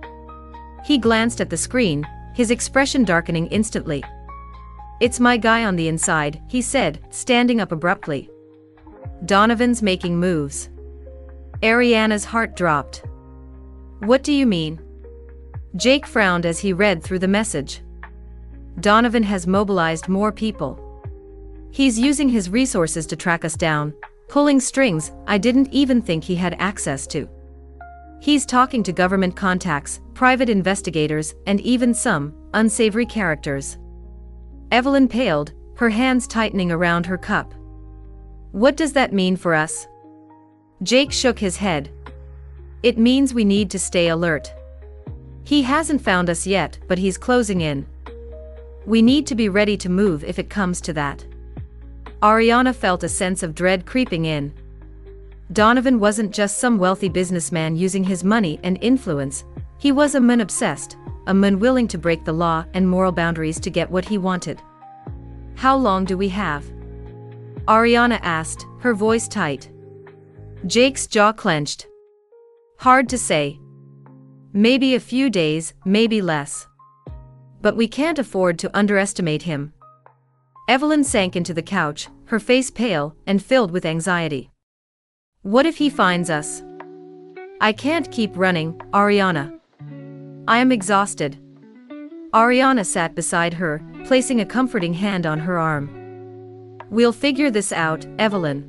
He glanced at the screen, his expression darkening instantly. "It's my guy on the inside," he said, standing up abruptly. "Donovan's making moves." Ariana's heart dropped. "What do you mean?" Jake frowned as he read through the message. "Donovan has mobilized more people. He's using his resources to track us down, pulling strings I didn't even think he had access to. He's talking to government contacts, private investigators, and even some unsavory characters." Evelyn paled, her hands tightening around her cup. "What does that mean for us?" Jake shook his head. "It means we need to stay alert. He hasn't found us yet, but he's closing in. We need to be ready to move if it comes to that." Ariana felt a sense of dread creeping in. Donovan wasn't just some wealthy businessman using his money and influence, he was a man obsessed, a man willing to break the law and moral boundaries to get what he wanted. "How long do we have?" Ariana asked, her voice tight. Jake's jaw clenched. "Hard to say. Maybe a few days, maybe less. But we can't afford to underestimate him." Evelyn sank into the couch, her face pale and filled with anxiety. "What if he finds us?" "I can't keep running, Ariana. I am exhausted." Ariana sat beside her, placing a comforting hand on her arm. "We'll figure this out, Evelyn.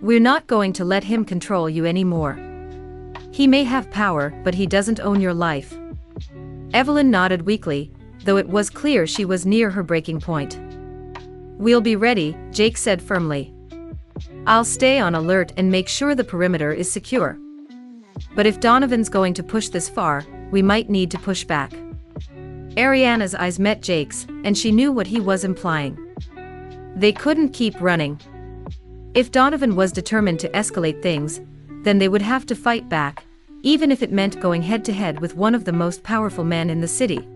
We're not going to let him control you anymore. He may have power, but he doesn't own your life." Evelyn nodded weakly, though it was clear she was near her breaking point. "We'll be ready," Jake said firmly. "I'll stay on alert and make sure the perimeter is secure. But if Donovan's going to push this far, we might need to push back." Ariana's eyes met Jake's, and she knew what he was implying. They couldn't keep running. If Donovan was determined to escalate things, then they would have to fight back, even if it meant going head-to-head with one of the most powerful men in the city.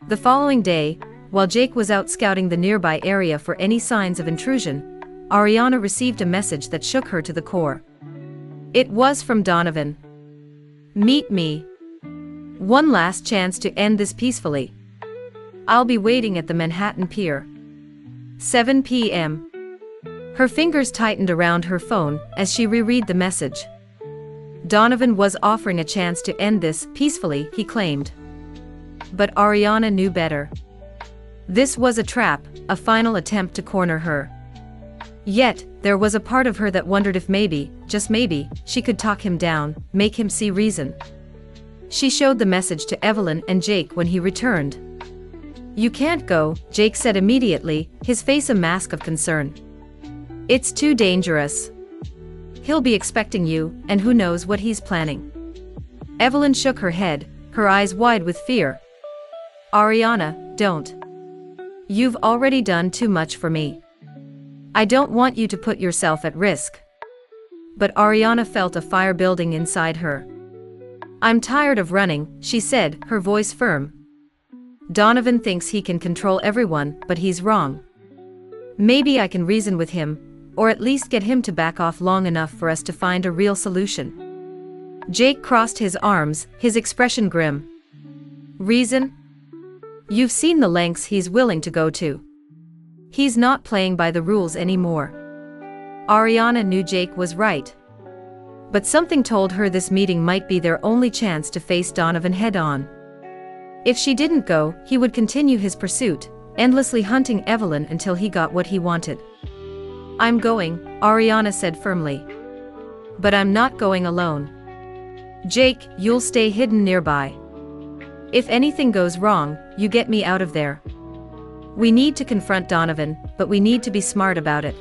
The following day, while Jake was out scouting the nearby area for any signs of intrusion, Ariana received a message that shook her to the core. It was from Donovan. "Meet me. One last chance to end this peacefully. I'll be waiting at the Manhattan Pier. 7 p.m. Her fingers tightened around her phone as she reread the message. Donovan was offering a chance to end this peacefully, he claimed. But Ariana knew better. This was a trap, a final attempt to corner her. Yet, there was a part of her that wondered if maybe, just maybe, she could talk him down, make him see reason. She showed the message to Evelyn and Jake when he returned. "You can't go," Jake said immediately, his face a mask of concern. "It's too dangerous. He'll be expecting you, and who knows what he's planning." Evelyn shook her head, her eyes wide with fear. "Ariana, don't. You've already done too much for me. I don't want you to put yourself at risk." But Ariana felt a fire building inside her. "I'm tired of running," she said, her voice firm. "Donovan thinks he can control everyone, but he's wrong. Maybe I can reason with him, or at least get him to back off long enough for us to find a real solution." Jake crossed his arms, his expression grim. "Reason? You've seen the lengths he's willing to go to. He's not playing by the rules anymore." Ariana knew Jake was right. But something told her this meeting might be their only chance to face Donovan head-on. If she didn't go, he would continue his pursuit, endlessly hunting Evelyn until he got what he wanted. "I'm going," Ariana said firmly. "But I'm not going alone. Jake, you'll stay hidden nearby. If anything goes wrong, you get me out of there. We need to confront Donovan, but we need to be smart about it."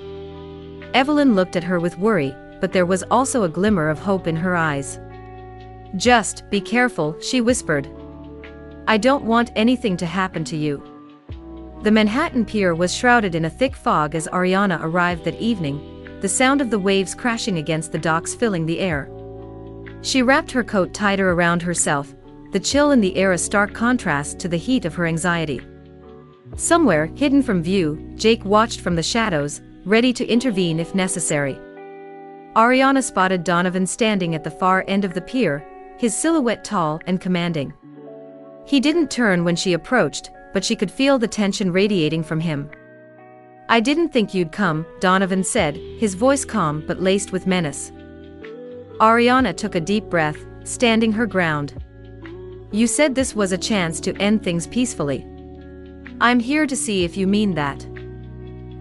Evelyn looked at her with worry, but there was also a glimmer of hope in her eyes. "Just be careful," she whispered. "I don't want anything to happen to you." The Manhattan Pier was shrouded in a thick fog as Ariana arrived that evening, the sound of the waves crashing against the docks filling the air. She wrapped her coat tighter around herself, the chill in the air a stark contrast to the heat of her anxiety. Somewhere, hidden from view, Jake watched from the shadows, ready to intervene if necessary. Ariana spotted Donovan standing at the far end of the pier, his silhouette tall and commanding. He didn't turn when she approached, but she could feel the tension radiating from him. "I didn't think you'd come," Donovan said, his voice calm but laced with menace. Ariana took a deep breath, standing her ground. "You said this was a chance to end things peacefully. I'm here to see if you mean that."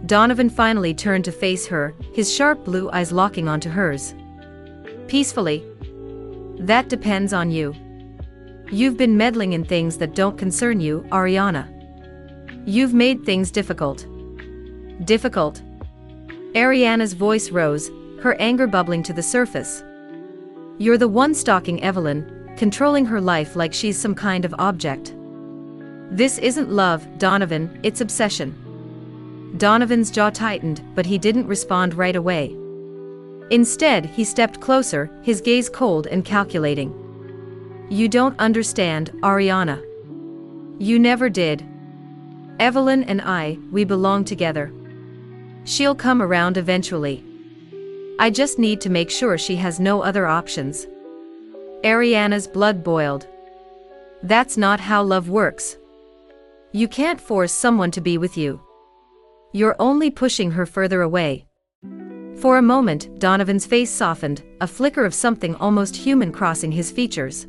Donovan finally turned to face her, his sharp blue eyes locking onto hers. "Peacefully? That depends on you. You've been meddling in things that don't concern you, Ariana. You've made things difficult." "Difficult?" Ariana's voice rose, her anger bubbling to the surface. "You're the one stalking Evelyn, controlling her life like she's some kind of object. This isn't love, Donovan, it's obsession." Donovan's jaw tightened, but he didn't respond right away. Instead, he stepped closer, his gaze cold and calculating. "You don't understand, Ariana. You never did. Evelyn and we belong together. She'll come around eventually. I just need to make sure she has no other options." Ariana's blood boiled. "That's not how love works. You can't force someone to be with you. You're only pushing her further away." For a moment, Donovan's face softened, a flicker of something almost human crossing his features.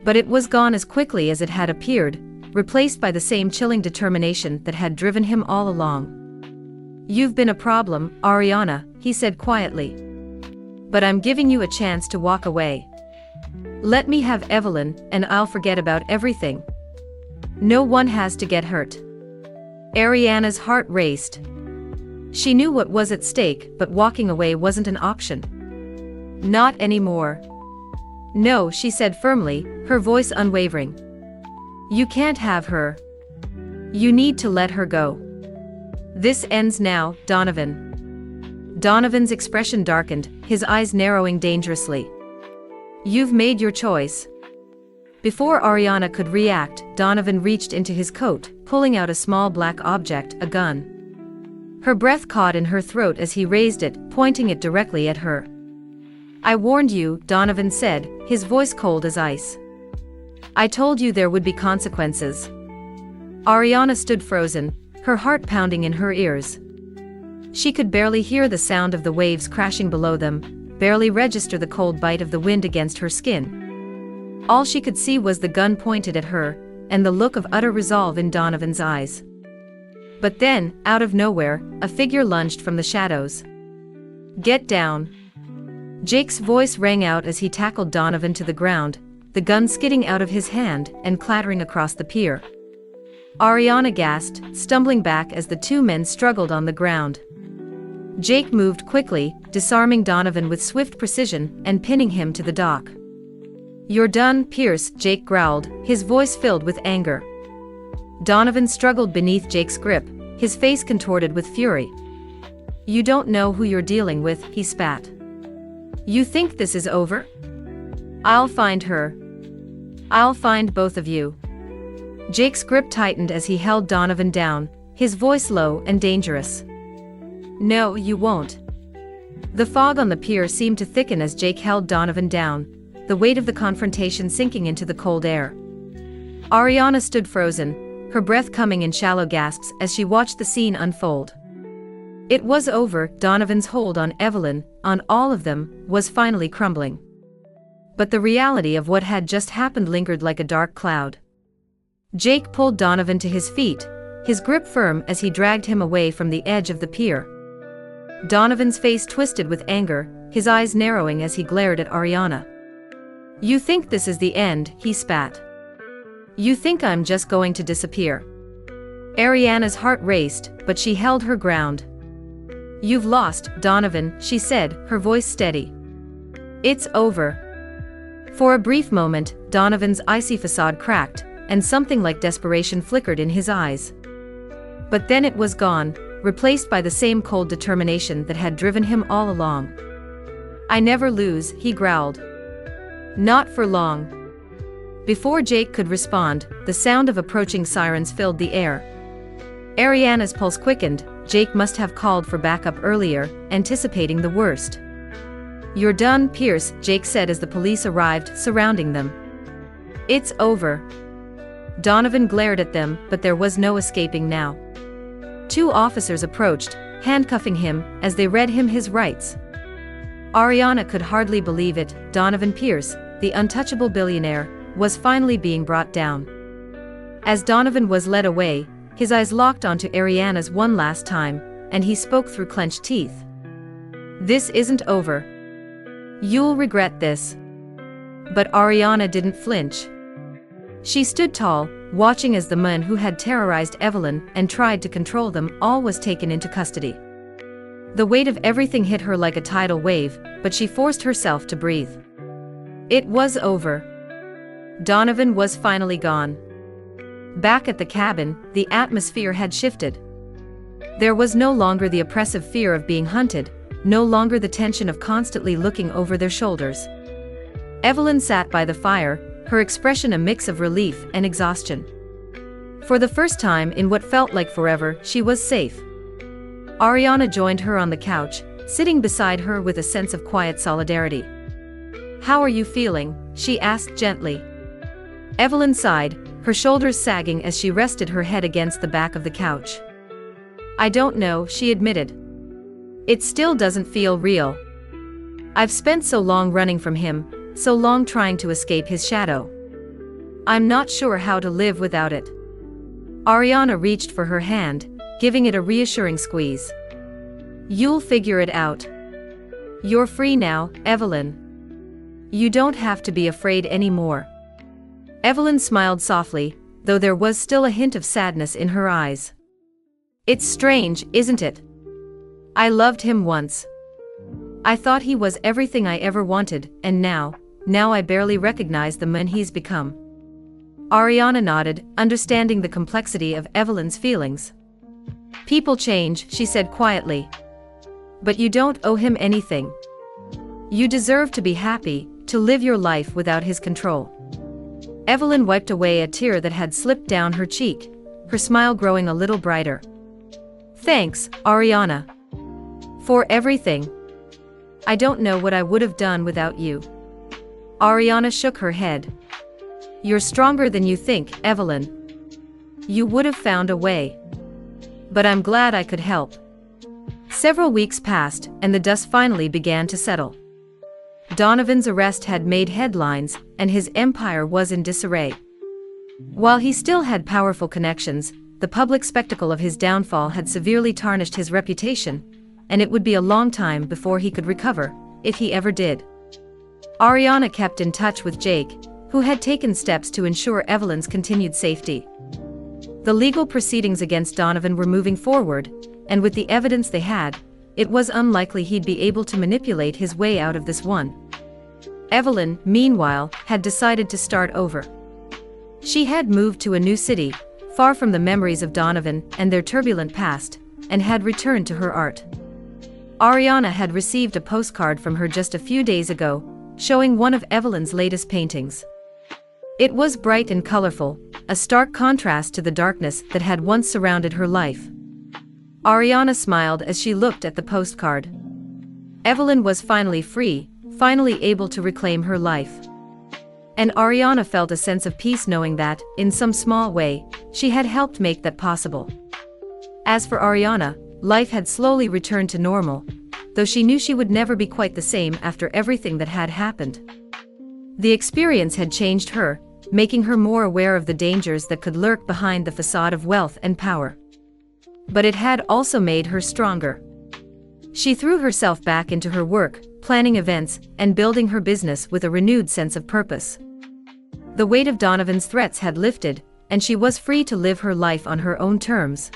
But it was gone as quickly as it had appeared, replaced by the same chilling determination that had driven him all along. "You've been a problem, Ariana," he said quietly. "But I'm giving you a chance to walk away. Let me have Evelyn, and I'll forget about everything. No one has to get hurt." Ariana's heart raced. She knew what was at stake, but walking away wasn't an option. "Not anymore." "No," she said firmly, her voice unwavering. "You can't have her. You need to let her go. This ends now, Donovan." Donovan's expression darkened, his eyes narrowing dangerously. "You've made your choice." Before Ariana could react, Donovan reached into his coat, pulling out a small black object, a gun. Her breath caught in her throat as he raised it, pointing it directly at her. "I warned you," Donovan said, his voice cold as ice. "I told you there would be consequences." Ariana stood frozen, her heart pounding in her ears. She could barely hear the sound of the waves crashing below them, barely register the cold bite of the wind against her skin. All she could see was the gun pointed at her, and the look of utter resolve in Donovan's eyes. But then, out of nowhere, a figure lunged from the shadows. "Get down." Jake's voice rang out as he tackled Donovan to the ground, the gun skidding out of his hand and clattering across the pier. Ariana gasped, stumbling back as the two men struggled on the ground. Jake moved quickly, disarming Donovan with swift precision and pinning him to the dock. "You're done, Pierce," Jake growled, his voice filled with anger. Donovan struggled beneath Jake's grip, his face contorted with fury. "You don't know who you're dealing with," he spat. "You think this is over? I'll find her. I'll find both of you." Jake's grip tightened as he held Donovan down, his voice low and dangerous. "No, you won't." The fog on the pier seemed to thicken as Jake held Donovan down, the weight of the confrontation sinking into the cold air. Ariana stood frozen, her breath coming in shallow gasps as she watched the scene unfold. It was over, Donovan's hold on Evelyn, on all of them, was finally crumbling. But the reality of what had just happened lingered like a dark cloud. Jake pulled Donovan to his feet, his grip firm as he dragged him away from the edge of the pier. Donovan's face twisted with anger, his eyes narrowing as he glared at Ariana. "You think this is the end," he spat. "You think I'm just going to disappear." Ariana's heart raced, but she held her ground. "You've lost, Donovan," she said, her voice steady. "It's over." For a brief moment, Donovan's icy facade cracked, and something like desperation flickered in his eyes. But then it was gone, replaced by the same cold determination that had driven him all along. "I never lose," he growled. "Not for long." Before Jake could respond, the sound of approaching sirens filled the air. Ariana's pulse quickened. Jake must have called for backup earlier, anticipating the worst. "You're done, Pierce," Jake said as the police arrived, surrounding them. "It's over." Donovan glared at them, but there was no escaping now. Two officers approached, handcuffing him, as they read him his rights. Ariana could hardly believe it. Donovan Pierce, the untouchable billionaire, was finally being brought down. As Donovan was led away, his eyes locked onto Ariana's one last time, and he spoke through clenched teeth. "This isn't over. You'll regret this." But Ariana didn't flinch. She stood tall, watching as the man who had terrorized Evelyn and tried to control them all was taken into custody. The weight of everything hit her like a tidal wave, but she forced herself to breathe. It was over. Donovan was finally gone. Back at the cabin, the atmosphere had shifted. There was no longer the oppressive fear of being hunted, no longer the tension of constantly looking over their shoulders. Evelyn sat by the fire, her expression a mix of relief and exhaustion. For the first time in what felt like forever, she was safe. Ariana joined her on the couch, sitting beside her with a sense of quiet solidarity. "How are you feeling?" she asked gently. Evelyn sighed, her shoulders sagging as she rested her head against the back of the couch. "I don't know," she admitted. "It still doesn't feel real. I've spent so long running from him, so long trying to escape his shadow. I'm not sure how to live without it." Ariana reached for her hand, giving it a reassuring squeeze. "You'll figure it out. You're free now, Evelyn. You don't have to be afraid anymore." Evelyn smiled softly, though there was still a hint of sadness in her eyes. "It's strange, isn't it? I loved him once. I thought he was everything I ever wanted, and now I barely recognize the man he's become." Ariana nodded, understanding the complexity of Evelyn's feelings. "People change," she said quietly. "But you don't owe him anything. You deserve to be happy, to live your life without his control." Evelyn wiped away a tear that had slipped down her cheek, her smile growing a little brighter. "Thanks, Ariana. For everything. I don't know what I would have done without you." Ariana shook her head. "You're stronger than you think, Evelyn. You would have found a way. But I'm glad I could help." Several weeks passed, and the dust finally began to settle. Donovan's arrest had made headlines, and his empire was in disarray. While he still had powerful connections, the public spectacle of his downfall had severely tarnished his reputation, and it would be a long time before he could recover, if he ever did. Ariana kept in touch with Jake, who had taken steps to ensure Evelyn's continued safety. The legal proceedings against Donovan were moving forward, and with the evidence they had, it was unlikely he'd be able to manipulate his way out of this one. Evelyn, meanwhile, had decided to start over. She had moved to a new city, far from the memories of Donovan and their turbulent past, and had returned to her art. Ariana had received a postcard from her just a few days ago, showing one of Evelyn's latest paintings. It was bright and colorful, a stark contrast to the darkness that had once surrounded her life. Ariana smiled as she looked at the postcard. Evelyn was finally free, finally able to reclaim her life. And Ariana felt a sense of peace knowing that, in some small way, she had helped make that possible. As for Ariana, life had slowly returned to normal, though she knew she would never be quite the same after everything that had happened. The experience had changed her, making her more aware of the dangers that could lurk behind the facade of wealth and power. But it had also made her stronger. She threw herself back into her work, planning events, and building her business with a renewed sense of purpose. The weight of Donovan's threats had lifted, and she was free to live her life on her own terms.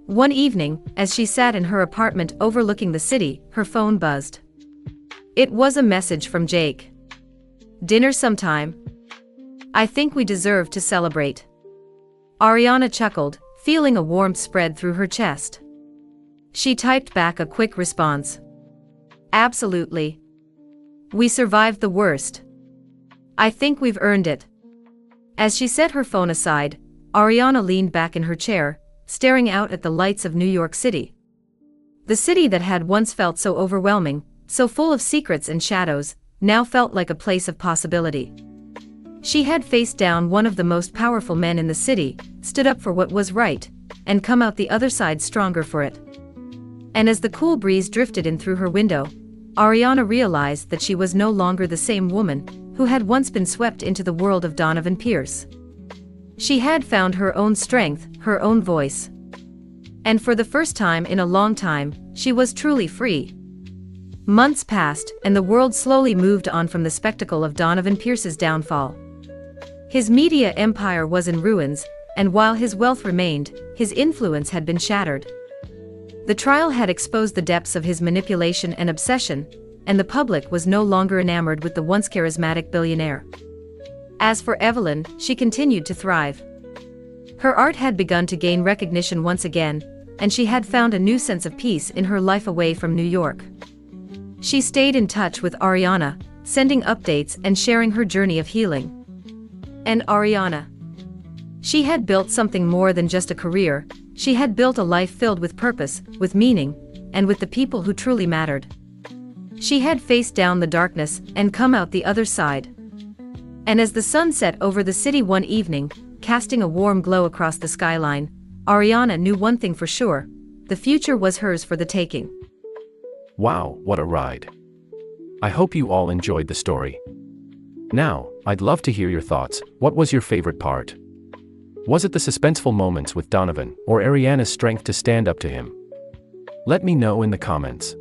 One evening, as she sat in her apartment overlooking the city, her phone buzzed. It was a message from Jake. "Dinner sometime. I think we deserve to celebrate." Ariana chuckled, feeling a warmth spread through her chest. She typed back a quick response. "Absolutely. We survived the worst. I think we've earned it." As she set her phone aside, Ariana leaned back in her chair, staring out at the lights of New York City. The city that had once felt so overwhelming, so full of secrets and shadows, now felt like a place of possibility. She had faced down one of the most powerful men in the city, stood up for what was right, and come out the other side stronger for it. And as the cool breeze drifted in through her window, Ariana realized that she was no longer the same woman who had once been swept into the world of Donovan Pierce. She had found her own strength, her own voice. And for the first time in a long time, she was truly free. Months passed, and the world slowly moved on from the spectacle of Donovan Pierce's downfall. His media empire was in ruins, and while his wealth remained, his influence had been shattered. The trial had exposed the depths of his manipulation and obsession, and the public was no longer enamored with the once charismatic billionaire. As for Evelyn, she continued to thrive. Her art had begun to gain recognition once again, and she had found a new sense of peace in her life away from New York. She stayed in touch with Ariana, sending updates and sharing her journey of healing. And Ariana. She had built something more than just a career. She had built a life filled with purpose, with meaning, and with the people who truly mattered. She had faced down the darkness and come out the other side. And as the sun set over the city one evening, casting a warm glow across the skyline, Ariana knew one thing for sure: the future was hers for the taking. Wow, what a ride. I hope you all enjoyed the story. Now, I'd love to hear your thoughts. What was your favorite part? Was it the suspenseful moments with Donovan, or Ariana's strength to stand up to him? Let me know in the comments.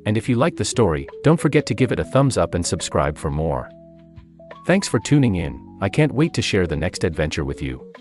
And if you liked the story, don't forget to give it a thumbs up and subscribe for more. Thanks for tuning in. I can't wait to share the next adventure with you.